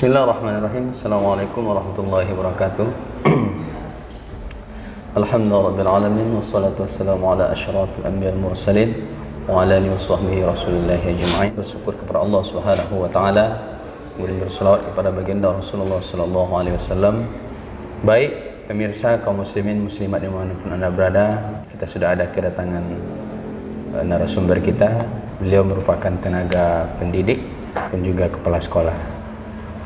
Bismillahirrahmanirrahim. Assalamualaikum warahmatullahi wabarakatuh. Alhamdulillahirrahmanirrahim. Wassalatu wassalamu ala asyrafil anbiya wal mursalin wa ala alihi washabbihi rasulillah ajma'in. Bersyukur kepada Allah Subhanahu wa taala, kemudian berselawat kepada baginda Rasulullah sallallahu alaihi wasallam. Baik pemirsa kaum muslimin muslimat dimanapun Anda berada, kita sudah ada kedatangan narasumber kita. Beliau merupakan tenaga pendidik dan juga kepala sekolah.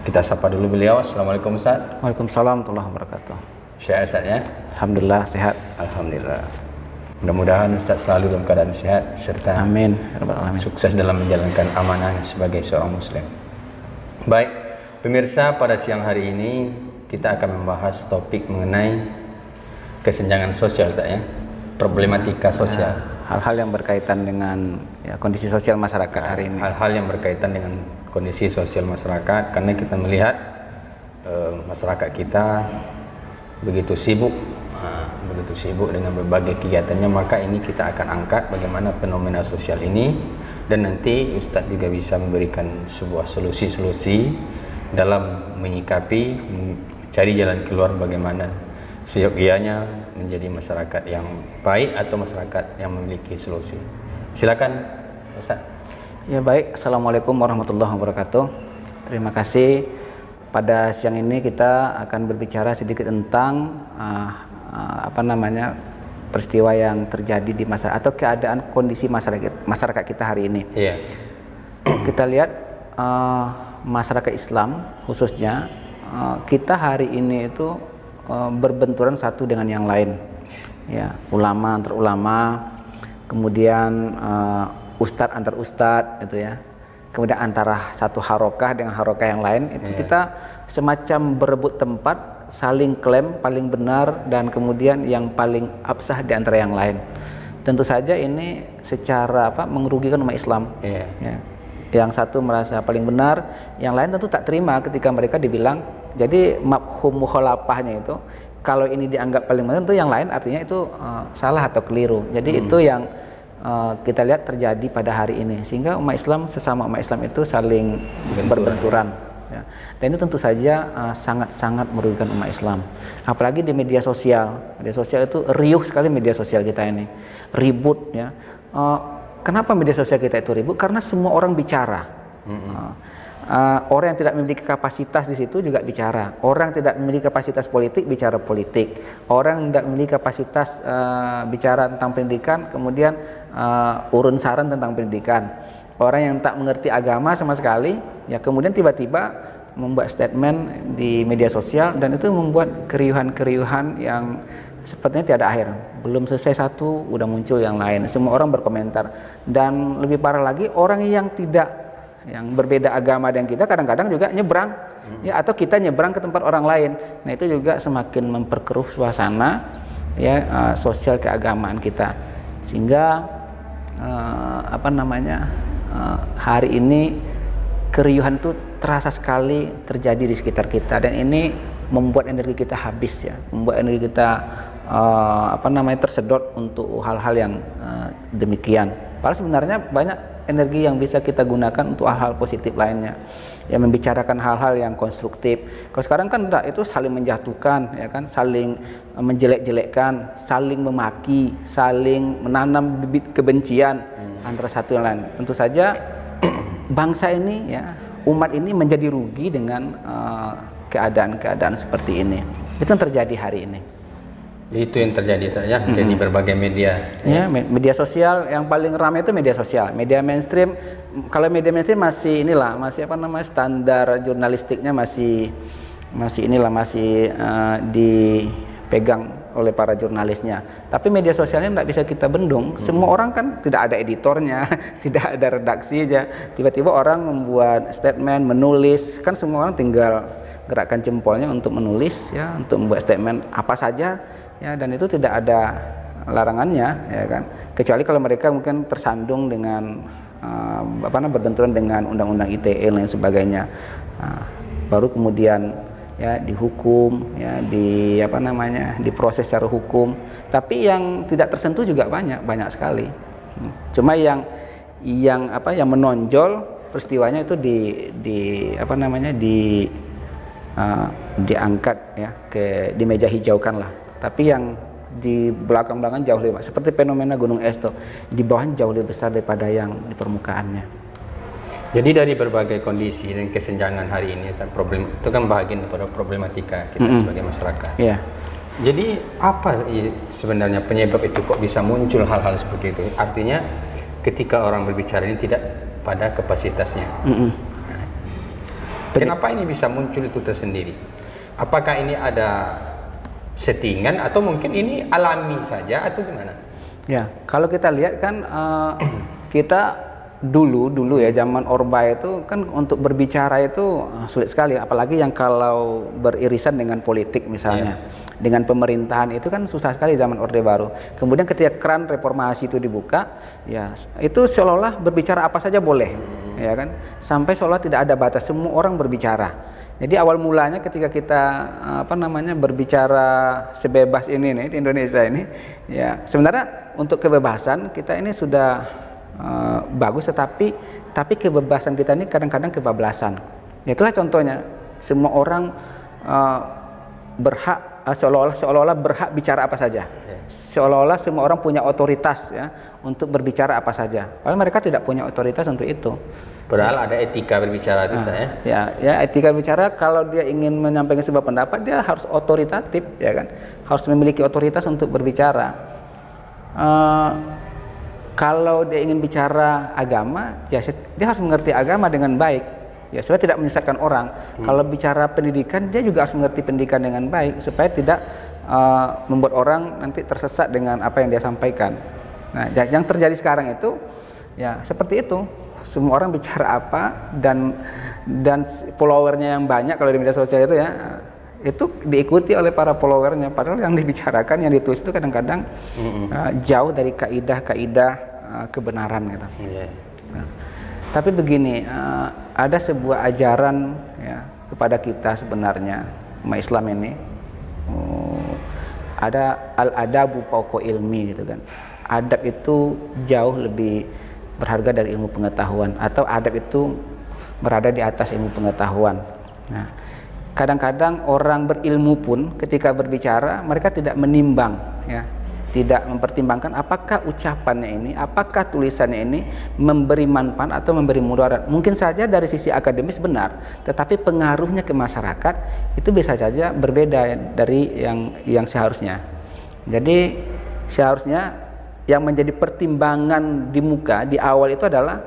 Kita sapa dulu beliau. Assalamualaikum Ustaz. Waalaikumsalam warahmatullahi wabarakatuh. Sehat Ustaz ya? Alhamdulillah sehat. Alhamdulillah. Mudah-mudahan Ustaz selalu dalam keadaan sehat serta Amin. Sukses dalam menjalankan amanah sebagai seorang muslim. Baik, pemirsa, pada siang hari ini kita akan membahas topik mengenai kesenjangan sosial Ustaz ya. Problematika sosial. Hal-hal yang berkaitan dengan kondisi sosial masyarakat hari ini. Hal-hal yang berkaitan dengan kondisi sosial masyarakat, karena kita melihat masyarakat kita begitu sibuk dengan berbagai kegiatannya, maka ini kita akan angkat bagaimana fenomena sosial ini, dan nanti Ustadz juga bisa memberikan sebuah solusi-solusi dalam menyikapi, mencari jalan keluar bagaimana seyogyanya menjadi masyarakat yang baik atau masyarakat yang memiliki solusi. Silakan Ustadz. Ya baik, Assalamualaikum warahmatullahi wabarakatuh. Terima kasih. Pada siang ini kita akan berbicara sedikit tentang peristiwa yang terjadi di masyarakat atau keadaan kondisi masyarakat kita hari ini. Iya. Kita lihat masyarakat Islam khususnya kita hari ini itu berbenturan satu dengan yang lain. Ya, ulama antar ulama, kemudian ustadz antar ustadz itu ya, kemudian antara satu harokah dengan harokah yang lain itu kita semacam berebut tempat, saling klaim paling benar dan kemudian yang paling absah di antara yang lain. Tentu saja ini secara merugikan umat Islam. Ya. Yang satu merasa paling benar, yang lain tentu tak terima ketika mereka dibilang. Jadi mafhum mukhalafahnya itu kalau ini dianggap paling benar, tentu yang lain artinya itu salah atau keliru. Jadi itu yang kita lihat terjadi pada hari ini, sehingga umat Islam sesama umat Islam itu saling berbenturan ya. Dan itu tentu saja sangat-sangat merugikan umat Islam, apalagi di media sosial. Media sosial itu riuh sekali, media sosial kita ini ribut ya. Kenapa media sosial kita itu ribut? Karena semua orang bicara. Orang yang tidak memiliki kapasitas di situ juga bicara. Orang tidak memiliki kapasitas politik bicara politik. Orang tidak memiliki kapasitas bicara tentang pendidikan, kemudian urun saran tentang pendidikan. Orang yang tak mengerti agama sama sekali, ya kemudian tiba-tiba membuat statement di media sosial, dan itu membuat keriuhan-keriuhan yang sepertinya tiada akhir. Belum selesai satu, udah muncul yang lain. Semua orang berkomentar. Dan lebih parah lagi, orang yang berbeda agama dengan kita kadang-kadang juga nyebrang ya, atau kita nyebrang ke tempat orang lain. Nah itu juga semakin memperkeruh suasana ya sosial keagamaan kita, sehingga hari ini keriuhan itu terasa sekali terjadi di sekitar kita, dan ini membuat energi kita habis ya, membuat energi kita tersedot untuk hal-hal yang demikian. Padahal sebenarnya banyak energi yang bisa kita gunakan untuk hal-hal positif lainnya, yang membicarakan hal-hal yang konstruktif. Kalau sekarang kan enggak, itu saling menjatuhkan ya kan, saling menjelek-jelekkan, saling memaki, saling menanam bibit kebencian antara satu dan lain. Tentu saja bangsa ini ya, umat ini menjadi rugi dengan keadaan-keadaan seperti ini. Itu yang terjadi hari ini. Itu yang terjadi saja di berbagai media. Ya, media sosial yang paling ramai itu media sosial. Media mainstream, kalau media mainstream masih standar jurnalistiknya masih dipegang oleh para jurnalisnya. Tapi media sosialnya tidak bisa kita bendung. Semua orang kan tidak ada editornya, tidak ada redaksi aja. Tiba-tiba orang membuat statement, menulis, kan semua orang tinggal gerakkan jempolnya untuk menulis ya, untuk membuat statement apa saja. Ya, dan itu tidak ada larangannya ya kan, kecuali kalau mereka mungkin tersandung dengan berbenturan dengan undang-undang ITE dan lain sebagainya, baru kemudian ya dihukum ya, diproses secara hukum. Tapi yang tidak tersentuh juga banyak sekali. Cuma yang menonjol peristiwanya itu di diangkat ya di meja hijaukan lah. Tapi yang di belakang-belakang jauh lebih, seperti fenomena gunung es tuh, di bawahnya jauh lebih besar daripada yang di permukaannya. Jadi dari berbagai kondisi dan kesenjangan hari ini, problem itu kan bagian daripada problematika kita sebagai masyarakat. Yeah. Jadi apa sebenarnya penyebab itu kok bisa muncul hal-hal seperti itu? Artinya ketika orang berbicara ini tidak pada kapasitasnya. Nah, kenapa ini bisa muncul itu tersendiri? Apakah ini ada settingan atau mungkin ini alami saja atau gimana? Ya, kalau kita lihat kan kita dulu ya zaman Orba itu kan untuk berbicara itu sulit sekali, apalagi yang kalau beririsan dengan politik misalnya, dengan pemerintahan itu kan susah sekali zaman Orde Baru. Kemudian ketika keran reformasi itu dibuka, ya itu seolah-olah berbicara apa saja boleh, ya kan, sampai seolah tidak ada batas, semua orang berbicara. Jadi awal mulanya ketika kita berbicara sebebas ini nih di Indonesia ini, ya sebenarnya untuk kebebasan kita ini sudah bagus, tetapi kebebasan kita ini kadang-kadang kebablasan. Itulah contohnya, semua orang berhak seolah-olah berhak bicara apa saja, seolah-olah semua orang punya otoritas ya untuk berbicara apa saja. Padahal mereka tidak punya otoritas untuk itu. Padahal ada etika berbicara itu saya. Ya etika bicara, kalau dia ingin menyampaikan sebuah pendapat dia harus otoritatif, ya kan, harus memiliki otoritas untuk berbicara. Kalau dia ingin bicara agama, ya dia harus mengerti agama dengan baik, ya supaya tidak menyesatkan orang. Kalau bicara pendidikan, dia juga harus mengerti pendidikan dengan baik supaya tidak membuat orang nanti tersesat dengan apa yang dia sampaikan. Nah, yang terjadi sekarang itu ya seperti itu. Semua orang bicara apa dan followernya yang banyak kalau di media sosial itu ya, itu diikuti oleh para followernya, padahal yang dibicarakan, yang ditulis itu kadang-kadang jauh dari kaidah-kaidah kebenaran gitu. Nah, tapi begini, ada sebuah ajaran ya kepada kita sebenarnya umat Islam ini, ada al-adabu fauqa ilmi gitu kan. Adab itu jauh lebih berharga dari ilmu pengetahuan, atau adab itu berada di atas ilmu pengetahuan. Nah, kadang-kadang orang berilmu pun ketika berbicara mereka tidak menimbang, ya, tidak mempertimbangkan apakah ucapannya ini, apakah tulisannya ini memberi manfaat atau memberi mudarat. Mungkin saja dari sisi akademis benar, tetapi pengaruhnya ke masyarakat itu bisa saja berbeda dari yang seharusnya. Jadi seharusnya yang menjadi pertimbangan di muka di awal itu adalah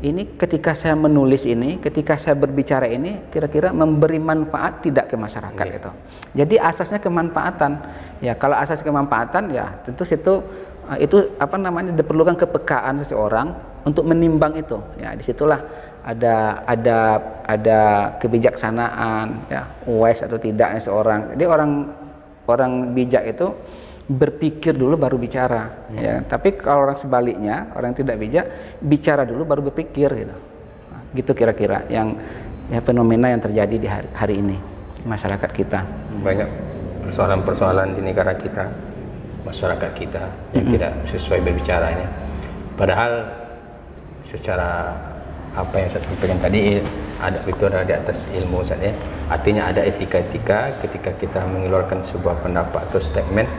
ini, ketika saya menulis ini, ketika saya berbicara ini, kira-kira memberi manfaat tidak ke masyarakat itu. Jadi asasnya kemanfaatan. Ya, kalau asas kemanfaatan ya tentu itu diperlukan kepekaan seseorang untuk menimbang itu. Ya, disitulah ada kebijaksanaan, ya, wise atau tidaknya seorang. Jadi orang bijak itu berpikir dulu baru bicara, ya. Tapi kalau orang sebaliknya, orang yang tidak bijak, bicara dulu baru berpikir gitu. Nah, gitu kira-kira yang fenomena yang terjadi di hari ini di masyarakat kita. Banyak persoalan-persoalan di negara kita, masyarakat kita yang tidak sesuai berbicaranya. Padahal secara apa yang saya sampaikan tadi, adab itu adalah di atas ilmu saja. Artinya ada etika-etika ketika kita mengeluarkan sebuah pendapat atau statement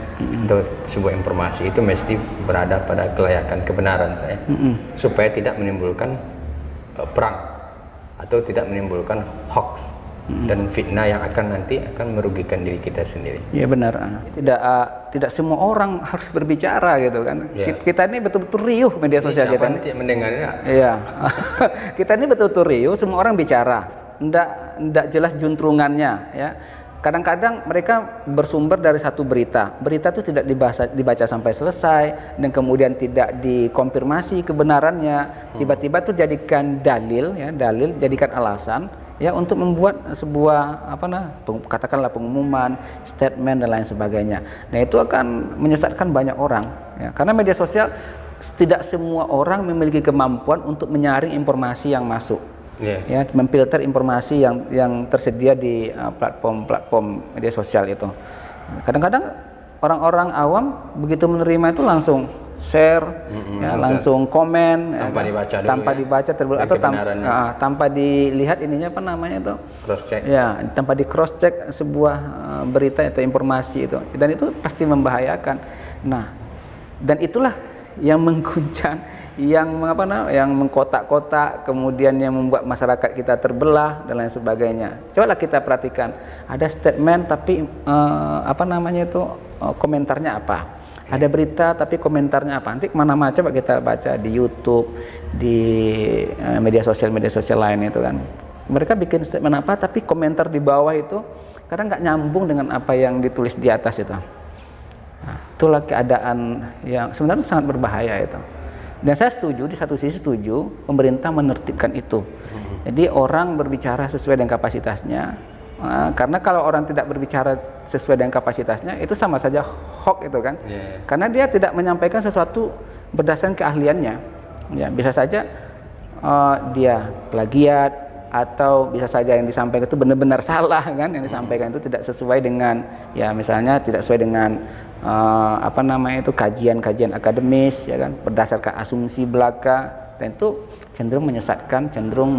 atau sebuah informasi, itu mesti berada pada kelayakan kebenaran saya, supaya tidak menimbulkan perang atau tidak menimbulkan hoax dan fitnah yang nanti akan merugikan diri kita sendiri. Iya benar. Tidak semua orang harus berbicara gitu kan. Ya. Kita ini betul-betul riuh media sosial kita. Nanti mendengarnya. Iya. Kita ini betul-betul riuh, semua orang bicara. Ndak jelas juntrungannya, ya. Kadang-kadang mereka bersumber dari satu berita itu tidak dibaca sampai selesai, dan kemudian tidak dikonfirmasi kebenarannya, tiba-tiba itu jadikan dalil, jadikan alasan, ya, untuk membuat sebuah katakanlah pengumuman, statement dan lain sebagainya. Nah, itu akan menyesatkan banyak orang, ya, karena media sosial tidak semua orang memiliki kemampuan untuk menyaring informasi yang masuk. Ya, memfilter informasi yang tersedia di platform media sosial itu. Kadang-kadang orang-orang awam begitu menerima itu langsung share, ya, langsung komen, tanpa ya, dibaca dulu, tanpa ya, dibaca atau tanpa dilihat ininya apa namanya itu, cross check, ya, tanpa di cross check sebuah berita atau informasi itu, dan itu pasti membahayakan. Nah, dan itulah yang mengguncang, yang mengkotak-kotak, kemudian yang membuat masyarakat kita terbelah dan lain sebagainya. Cobalah kita perhatikan, ada statement tapi komentarnya apa? Ada berita tapi komentarnya apa? Nanti kemana-mana coba kita baca di YouTube, di media sosial lain itu kan. Mereka bikin statement apa tapi komentar di bawah itu kadang nggak nyambung dengan apa yang ditulis di atas itu. Nah, itulah keadaan yang sebenarnya sangat berbahaya itu. Dan saya setuju, di satu sisi setuju pemerintah menertibkan itu. Jadi orang berbicara sesuai dengan kapasitasnya. Karena kalau orang tidak berbicara sesuai dengan kapasitasnya, itu sama saja hoax itu kan. Karena dia tidak menyampaikan sesuatu berdasarkan keahliannya. Ya, bisa saja dia plagiat, atau bisa saja yang disampaikan itu benar-benar salah kan, yang disampaikan itu tidak sesuai dengan, ya misalnya tidak sesuai dengan kajian-kajian akademis, ya kan, berdasarkan asumsi belaka, dan itu cenderung menyesatkan, cenderung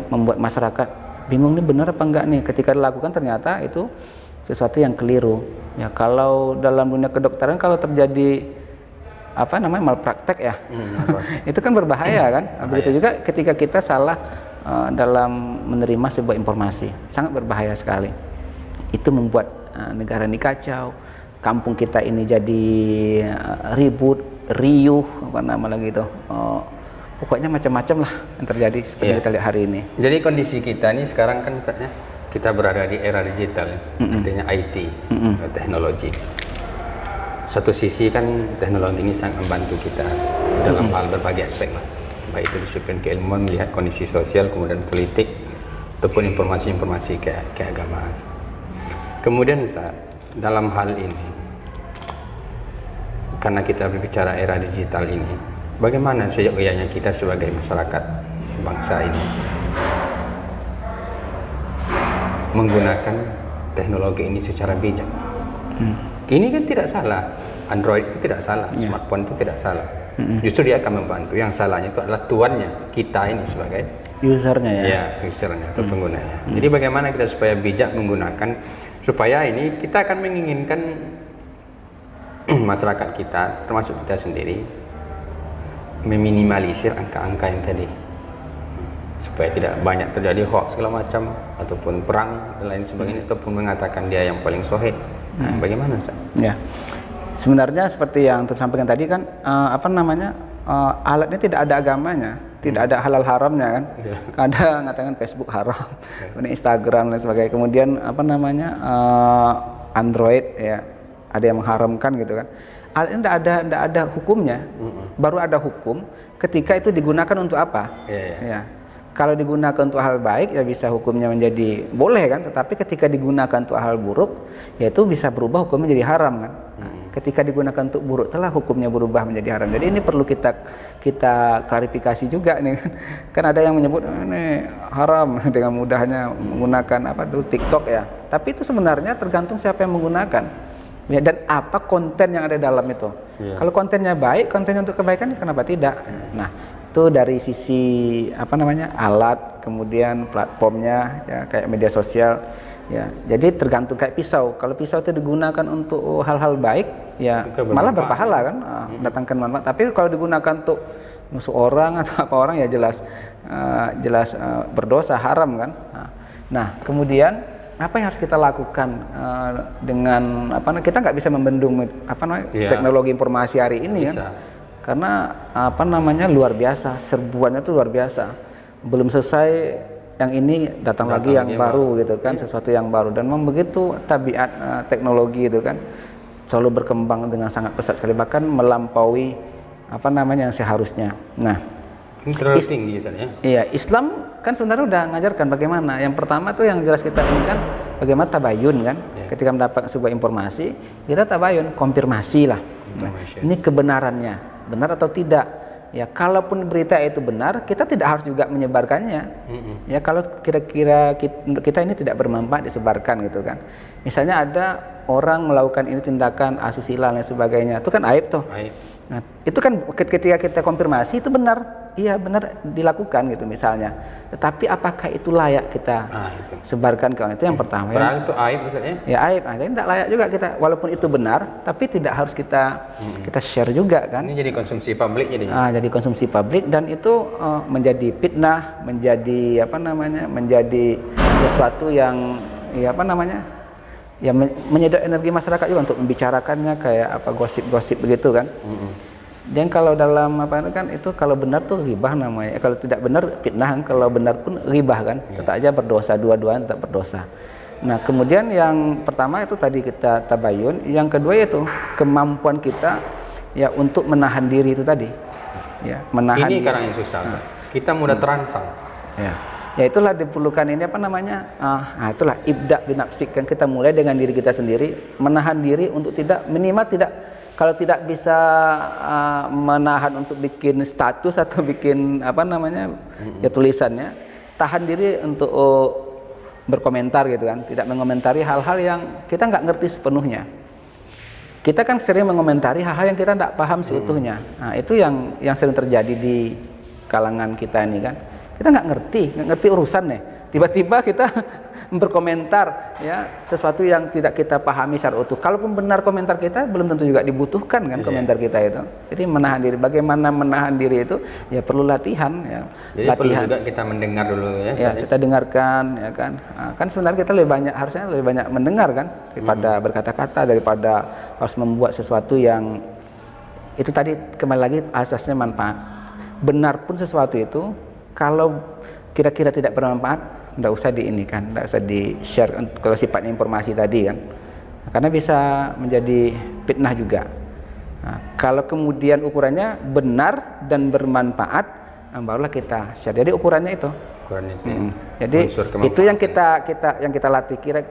membuat masyarakat bingung nih benar apa enggak nih, ketika dilakukan ternyata itu sesuatu yang keliru. Ya, kalau dalam dunia kedokteran kalau terjadi malpraktek ya, itu kan berbahaya kan. Begitu juga ketika kita salah dalam menerima sebuah informasi, sangat berbahaya sekali. Itu membuat negara ini kacau, kampung kita ini jadi ribut, riuh, pokoknya macam-macam lah yang terjadi seperti kita lihat hari ini. Jadi kondisi kita ini sekarang kan misalnya kita berada di era digital, artinya IT, teknologi. Satu sisi kan teknologi ini sangat membantu kita dalam hal berbagai aspek lah, baik itu disiplin keilmuan, melihat kondisi sosial, kemudian politik, ataupun informasi-informasi keagamaan. Kemudian Ustaz, dalam hal ini, karena kita berbicara era digital ini, bagaimana seyogyanya kita sebagai masyarakat bangsa ini menggunakan teknologi ini secara bijak? Ini kan tidak salah, Android itu tidak salah, smartphone itu tidak salah. Justru dia akan membantu. Yang salahnya itu adalah tuannya, kita ini sebagai usernya ya. Ya, usernya atau penggunanya. Jadi bagaimana kita supaya bijak menggunakan, supaya ini kita akan menginginkan masyarakat kita, termasuk kita sendiri, meminimalisir angka-angka yang tadi, supaya tidak banyak terjadi hoax segala macam, ataupun perang dan lain sebagainya, ataupun mengatakan dia yang paling sahih. Nah, bagaimana Ustaz? Ya, sebenarnya seperti yang tersampaikan tadi kan, alatnya tidak ada agamanya, tidak ada halal haramnya kan. Ada ngatakan Facebook haram, kemudian Instagram dan sebagainya, kemudian Android ya, ada yang mengharamkan gitu kan. Alat ini tidak ada hukumnya, baru ada hukum ketika itu digunakan untuk apa. Ya. Kalau digunakan untuk hal baik ya bisa hukumnya menjadi boleh kan, tetapi ketika digunakan untuk hal buruk ya itu bisa berubah hukumnya menjadi haram kan. Ketika digunakan untuk buruk telah hukumnya berubah menjadi haram. Jadi ini perlu kita klarifikasi juga nih kan. Kan ada yang menyebut ini haram dengan mudahnya menggunakan TikTok ya. Tapi itu sebenarnya tergantung siapa yang menggunakan. Ya, dan apa konten yang ada dalam itu. Kalau kontennya baik, kontennya untuk kebaikan, kenapa tidak? Nah, itu dari sisi alat, kemudian platformnya ya, kayak media sosial ya. Jadi tergantung kayak pisau. Kalau pisau itu digunakan untuk hal-hal baik ya malah berpahala kan, mendatangkan manfaat. Tapi kalau digunakan untuk musuh orang atau apa orang ya jelas berdosa, haram kan. Nah, kemudian apa yang harus kita lakukan dengan kita nggak bisa membendung teknologi informasi hari ini kan, karena luar biasa, serbuannya itu luar biasa, belum selesai yang ini datang lagi yang baru gitu kan, sesuatu yang baru, dan memang begitu tabiat teknologi itu kan selalu berkembang dengan sangat pesat sekali, bahkan melampaui yang seharusnya. Nah, terlalu tinggi misalnya. Iya, Islam kan sebenarnya udah mengajarkan bagaimana. Yang pertama tuh yang jelas kita ini kan bagaimana tabayun kan. Ketika mendapat sebuah informasi, kita tabayun, konfirmasi lah. Nah, ini kebenarannya, benar atau tidak. Ya, kalaupun berita itu benar, kita tidak harus juga menyebarkannya. Ya, kalau kira-kira kita ini tidak bermanfaat disebarkan gitu kan. Misalnya ada orang melakukan ini tindakan asusila dan sebagainya, itu kan aib tuh. Aib. Nah, itu kan ketika kita konfirmasi itu benar, iya benar dilakukan gitu misalnya. Tetapi apakah itu layak kita Itu. sebarkan ke orang? Itu yang pertama. Padahal itu aib maksudnya. Ya aib, ada yang tidak layak juga kita, walaupun itu benar, tapi tidak harus kita share juga kan. Ini jadi konsumsi publik jadinya. Jadi konsumsi publik, dan itu menjadi fitnah, menjadi apa namanya, menjadi sesuatu yang ya apa namanya, ya menyedot energi masyarakat juga untuk membicarakannya, kayak apa gosip-gosip begitu kan. Dan kalau dalam apa kan itu, kalau benar tuh ghibah namanya, kalau tidak benar fitnah, kalau benar pun ghibah kan. Tetap aja berdosa, dua-duanya tetap berdosa. Nah kemudian yang pertama itu tadi kita tabayun, yang kedua yaitu kemampuan kita ya untuk menahan diri itu tadi, ya menahan. Ini kadang yang susah. Kita mudah terangsang. Ya itulah diperlukan ini apa namanya, itulah ibda binafsik, kan kita mulai dengan diri kita sendiri, menahan diri untuk tidak, minimal tidak, kalau tidak bisa menahan untuk bikin status atau bikin apa namanya ya tulisannya, tahan diri untuk berkomentar gitu kan, tidak mengomentari hal-hal yang kita nggak ngerti sepenuhnya. Kita kan sering mengomentari hal-hal yang kita tidak paham seutuhnya. Nah itu yang sering terjadi di kalangan kita ini kan. Kita nggak ngerti urusan nih. Tiba-tiba kita berkomentar ya sesuatu yang tidak kita pahami secara utuh. Kalaupun benar komentar kita, belum tentu juga dibutuhkan kan komentar kita itu. Jadi menahan diri. Bagaimana menahan diri itu ya perlu latihan ya. Jadi latihan. perlu juga kita mendengar dulu ya. Ya kita dengarkan ya kan. Kan sebenarnya kita harusnya lebih banyak mendengar kan daripada berkata-kata, daripada harus membuat sesuatu yang itu tadi kembali lagi asasnya manfaat. Benar pun sesuatu itu, kalau kira-kira tidak bermanfaat, tidak usah diinikan, tidak usah di-share kalau sifatnya informasi tadi kan, karena bisa menjadi fitnah juga. Nah, kalau kemudian ukurannya benar dan bermanfaat, barulah kita share. Jadi ukurannya itu. Jadi itu yang kita latih kira.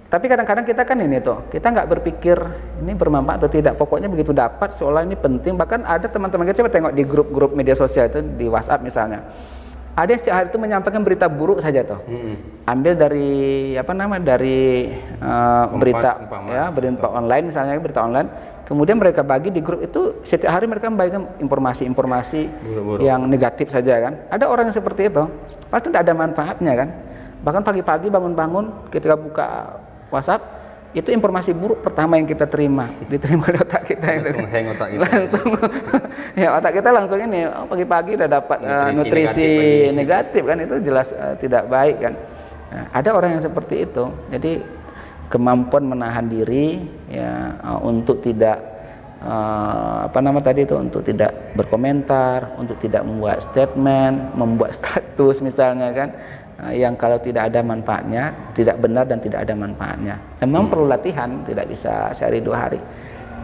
Tapi kadang-kadang kita kan ini tuh, kita nggak berpikir ini bermanfaat atau tidak. Pokoknya begitu dapat, seolah ini penting. Bahkan ada teman-teman kita, coba tengok di grup-grup media sosial itu, di WhatsApp misalnya. Ada yang setiap hari itu menyampaikan berita buruk saja tuh. Ambil dari apa namanya, dari berita online misalnya, berita online. Kemudian mereka bagi di grup itu, setiap hari mereka membagikan informasi-informasi yang negatif saja kan. Ada orang yang seperti itu, padahal itu tidak ada manfaatnya kan. Bahkan pagi-pagi bangun-bangun ketika buka WhatsApp, itu informasi buruk pertama yang kita diterima oleh otak kita. Langsung hang otak kita. Langsung, ya otak kita langsung ini, pagi-pagi udah dapat nutrisi negatif kan, itu jelas tidak baik kan. Nah, ada orang yang seperti itu. Jadi kemampuan menahan diri ya untuk tidak untuk tidak berkomentar, untuk tidak membuat statement, membuat status misalnya kan, yang kalau tidak ada manfaatnya, tidak benar dan tidak ada manfaatnya. Dan memang perlu latihan, tidak bisa sehari dua hari.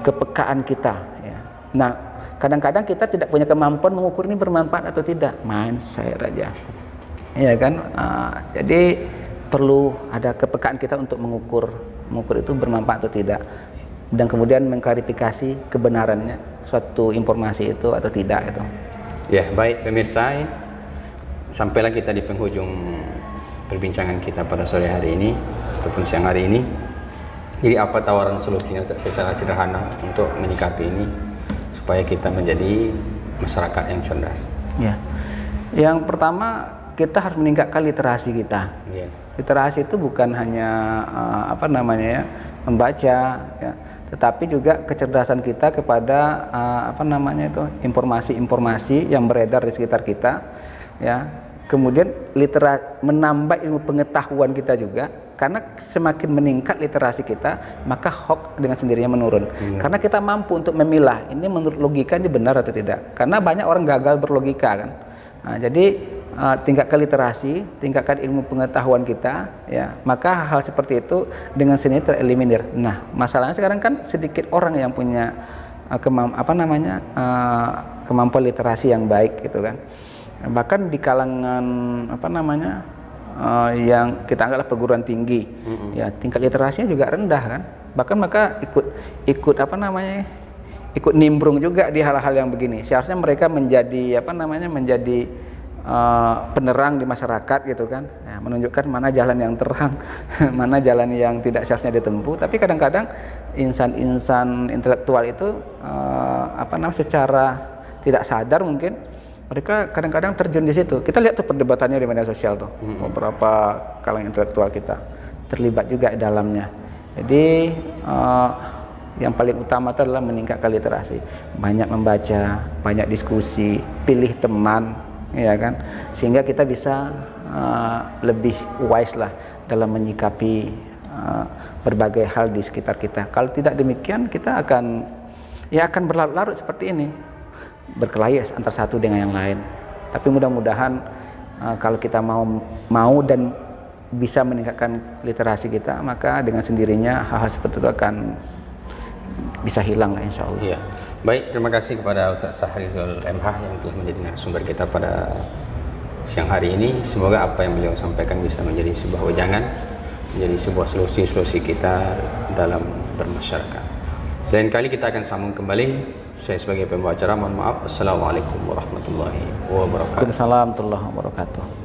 Kepekaan kita ya. Nah kadang-kadang kita tidak punya kemampuan mengukur ini bermanfaat atau tidak, mindset aja ya kan. Jadi perlu ada kepekaan kita untuk mengukur itu bermanfaat atau tidak, dan kemudian mengklarifikasi kebenarannya suatu informasi itu atau tidak itu. Ya baik pemirsa, sampailah kita di penghujung perbincangan kita pada sore hari ini ataupun siang hari ini. Jadi apa tawaran solusinya secara sederhana untuk menyikapi ini supaya kita menjadi masyarakat yang cerdas? Ya, yang pertama kita harus meningkatkan literasi kita. Literasi itu bukan hanya membaca, ya, tetapi juga kecerdasan kita kepada informasi-informasi yang beredar di sekitar kita. Ya, kemudian menambah ilmu pengetahuan kita juga, karena semakin meningkat literasi kita, maka hoax dengan sendirinya menurun. Karena kita mampu untuk memilah ini menurut logika ini benar atau tidak. Karena banyak orang gagal berlogika kan. Nah, jadi tingkatkan literasi, tingkatkan ilmu pengetahuan kita, ya, maka hal seperti itu dengan sendirinya tereliminir. Nah, masalahnya sekarang kan sedikit orang yang punya kemampuan literasi yang baik gitu kan. Bahkan di kalangan yang kita anggaplah perguruan tinggi, ya tingkat literasinya juga rendah kan. Bahkan maka ikut nimbrung juga di hal-hal yang begini. Seharusnya mereka menjadi penerang di masyarakat gitu kan, ya, menunjukkan mana jalan yang terang, mana jalan yang tidak seharusnya ditempuh. Tapi kadang-kadang insan-insan intelektual itu secara tidak sadar mungkin mereka kadang-kadang terjun di situ. Kita lihat tuh perdebatannya di media sosial tuh, beberapa kalangan intelektual kita terlibat juga di dalamnya. Jadi yang paling utama itu adalah meningkatkan literasi, banyak membaca, banyak diskusi, pilih teman, ya kan, sehingga kita bisa lebih wise lah dalam menyikapi berbagai hal di sekitar kita. Kalau tidak demikian, kita akan berlarut-larut seperti ini, berkelahi antara satu dengan yang lain. Tapi mudah-mudahan kalau kita mau dan bisa meningkatkan literasi kita, maka dengan sendirinya hal-hal seperti itu akan bisa hilang lah, insya Allah. Iya. Baik, terima kasih kepada Ustaz Sahrizul MH yang telah menjadi narasumber kita pada siang hari ini. Semoga apa yang beliau sampaikan bisa menjadi sebuah wejangan, menjadi sebuah solusi-solusi kita dalam bermasyarakat. Lain kali kita akan sambung kembali. Saya sebagai pembawa acara mohon maaf. Assalamualaikum warahmatullahi wabarakatuh. Waalaikumsalam warahmatullahi wabarakatuh.